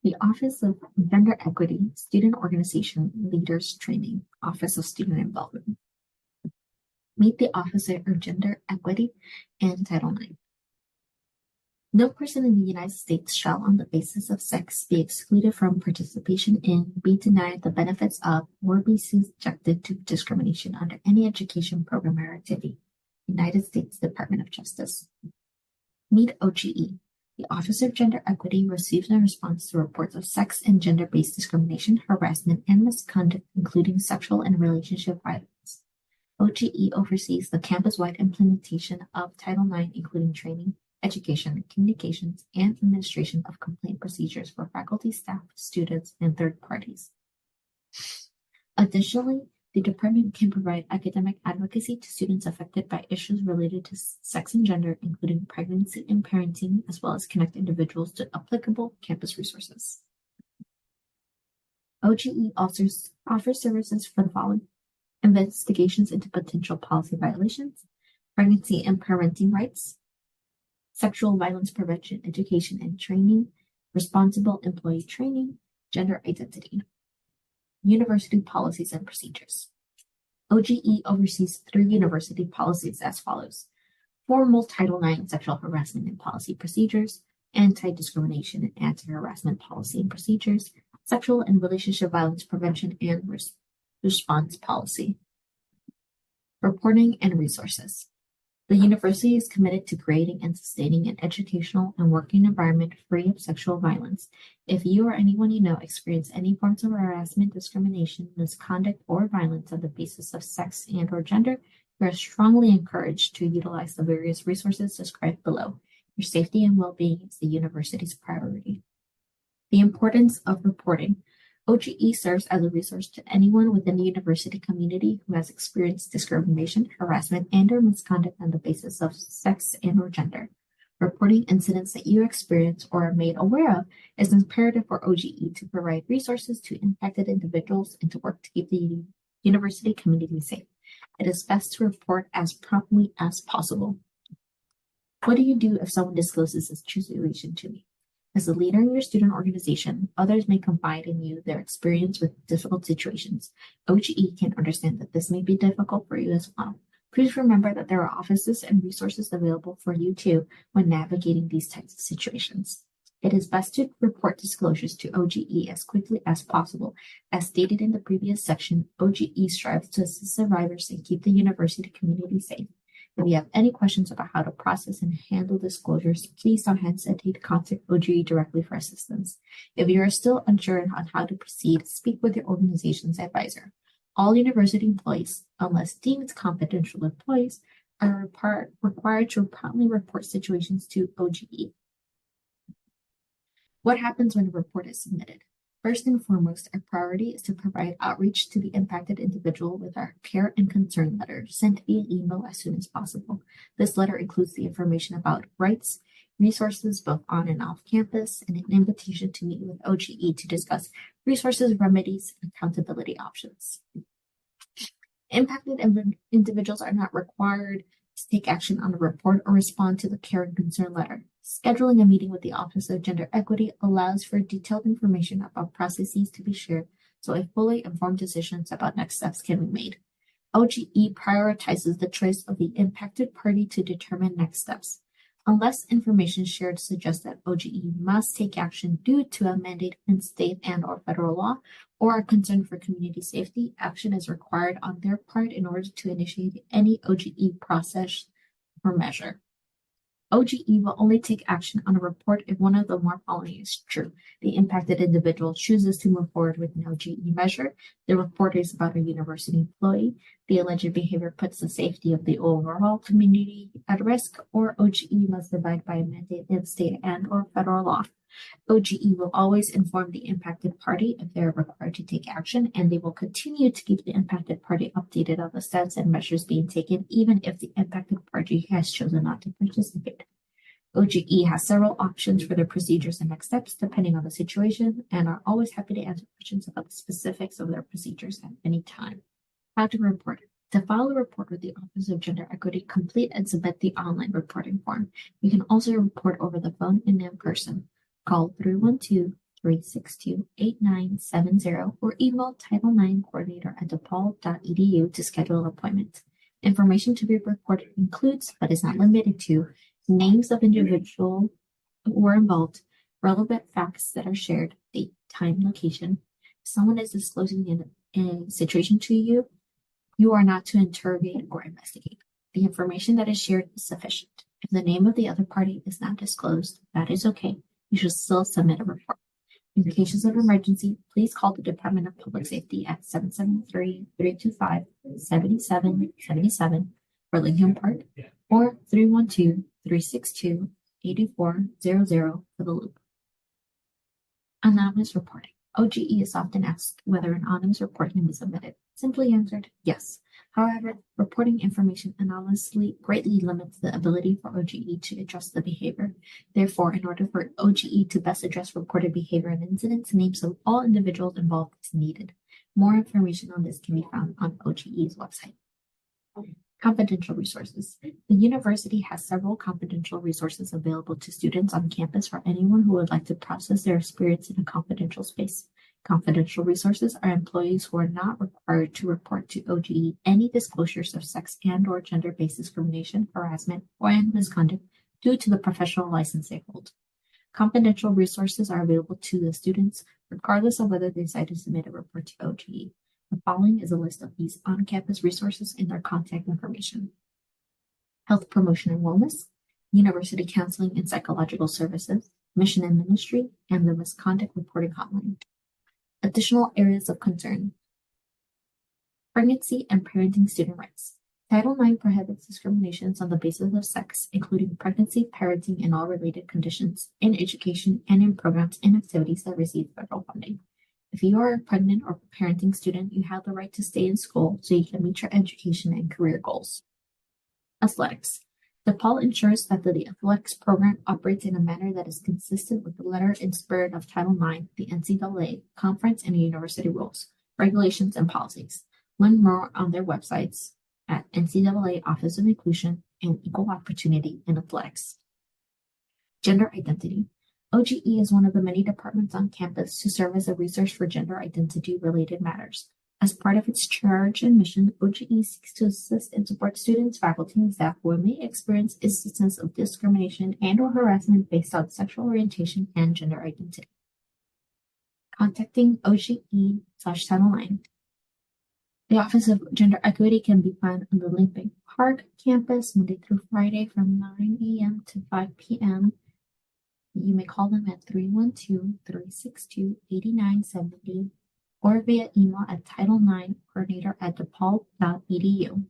The Office of Gender Equity, Student Organization Leaders Training, Office of Student Involvement. Meet the Officer of Gender Equity and Title IX. No person in the United States shall, on the basis of sex, be excluded from participation in, be denied the benefits of, or be subjected to discrimination under any education program or activity. United States Department of Justice. Meet OGE. The Office of Gender Equity receives and responds to reports of sex and gender-based discrimination, harassment, and misconduct, including sexual and relationship violence. OGE oversees the campus-wide implementation of Title IX, including training, education, communications, and administration of complaint procedures for faculty, staff, students, and third parties. Additionally, the department can provide academic advocacy to students affected by issues related to sex and gender, including pregnancy and parenting, as well as connect individuals to applicable campus resources. OGE offers services for the following: investigations into potential policy violations, pregnancy and parenting rights, sexual violence prevention education and training, responsible employee training, gender identity. University policies and procedures. OGE oversees 3 university policies as follows: formal Title IX sexual harassment and policy procedures, anti-discrimination and anti-harassment policy and procedures, sexual and relationship violence prevention and response policy. Reporting and resources. The university is committed to creating and sustaining an educational and working environment free of sexual violence. If you or anyone you know experience any forms of harassment, discrimination, misconduct, or violence on the basis of sex and/or gender, you are strongly encouraged to utilize the various resources described below. Your safety and well-being is the university's priority. The importance of reporting. OGE serves as a resource to anyone within the university community who has experienced discrimination, harassment, and/or misconduct on the basis of sex and/or gender. Reporting incidents that you experience or are made aware of is imperative for OGE to provide resources to impacted individuals and to work to keep the university community safe. It is best to report as promptly as possible. What do you do if someone discloses this situation to me? As a leader in your student organization, others may confide in you their experience with difficult situations. OGE can understand that this may be difficult for you as well. Please remember that there are offices and resources available for you too when navigating these types of situations. It is best to report disclosures to OGE as quickly as possible. As stated in the previous section, OGE strives to assist survivors and keep the university community safe. If you have any questions about how to process and handle disclosures, please don't hesitate to contact OGE directly for assistance. If you are still unsure on how to proceed, speak with your organization's advisor. All university employees, unless deemed confidential employees, are required to promptly report situations to OGE. What happens when a report is submitted? First and foremost, our priority is to provide outreach to the impacted individual with our care and concern letter sent via email as soon as possible. This letter includes the information about rights, resources both on and off campus, and an invitation to meet with OGE to discuss resources, remedies, and accountability options. Impacted individuals are not required to take action on the report or respond to the care and concern letter. Scheduling a meeting with the Office of Gender Equity allows for detailed information about processes to be shared, so a fully informed decisions about next steps can be made. OGE prioritizes the choice of the impacted party to determine next steps. Unless information shared suggests that OGE must take action due to a mandate in state and/or federal law or a concern for community safety, action is required on their part in order to initiate any OGE process or measure. OGE will only take action on a report if one of the more following is true. The impacted individual chooses to move forward with an OGE measure, the report is about a university employee, the alleged behavior puts the safety of the overall community at risk, or OGE must abide by a mandate in state and/or federal law. OGE will always inform the impacted party if they are required to take action, and they will continue to keep the impacted party updated on the steps and measures being taken, even if the impacted party has chosen not to participate. OGE has several options for their procedures and next steps depending on the situation, and are always happy to answer questions about the specifics of their procedures at any time. How to report. To file a report with the Office of Gender Equity, complete and submit the online reporting form. You can also report over the phone and in person. Call 202-362-8970 or email title9coordinator@depaul.edu to schedule an appointment. Information to be reported includes, but is not limited to, names of individuals who were involved, relevant facts that are shared, date, time, location. If someone is disclosing a situation to you, you are not to interrogate or investigate. The information that is shared is sufficient. If the name of the other party is not disclosed, that is okay. You should still submit a report. In cases of emergency, please call the Department of Public Safety at 773-325-7777 for Lincoln Park or 312-362-8400 for the Loop. Anonymous reporting. OGE is often asked whether an anonymous report can be submitted. Simply answered, yes. However, reporting information anonymously greatly limits the ability for OGE to address the behavior. Therefore, in order for OGE to best address reported behavior and incidents, names of all individuals involved is needed. More information on this can be found on OGE's website. Confidential resources. The university has several confidential resources available to students on campus for anyone who would like to process their experience in a confidential space. Confidential resources are employees who are not required to report to OGE any disclosures of sex and/or gender-based discrimination, harassment, or misconduct due to the professional license they hold. Confidential resources are available to the students regardless of whether they decide to submit a report to OGE. The following is a list of these on-campus resources and their contact information. Health Promotion and Wellness, University Counseling and Psychological Services, Mission and Ministry, and the Misconduct Reporting Hotline. Additional areas of concern. Pregnancy and parenting student rights. Title IX prohibits discriminations on the basis of sex, including pregnancy, parenting, and all related conditions, in education and in programs and activities that receive federal funding. If you are a pregnant or parenting student, you have the right to stay in school so you can meet your education and career goals. Athletics. DePaul ensures that the athletics program operates in a manner that is consistent with the letter and spirit of Title IX, the NCAA, conference, and university rules, regulations, and policies. Learn more on their websites at NCAA Office of Inclusion and Equal Opportunity in Athletics. Gender identity. OGE is one of the many departments on campus to serve as a resource for gender identity-related matters. As part of its charge and mission, OGE seeks to assist and support students, faculty, and staff who may experience instances of discrimination and/or harassment based on sexual orientation and gender identity. Contacting OGE/Title IX. The Office of Gender Equity can be found on the Lincoln Park campus Monday through Friday from 9 a.m. to 5 p.m. You may call them at 312-362-8970 or via email at title9coordinator@depaul.edu.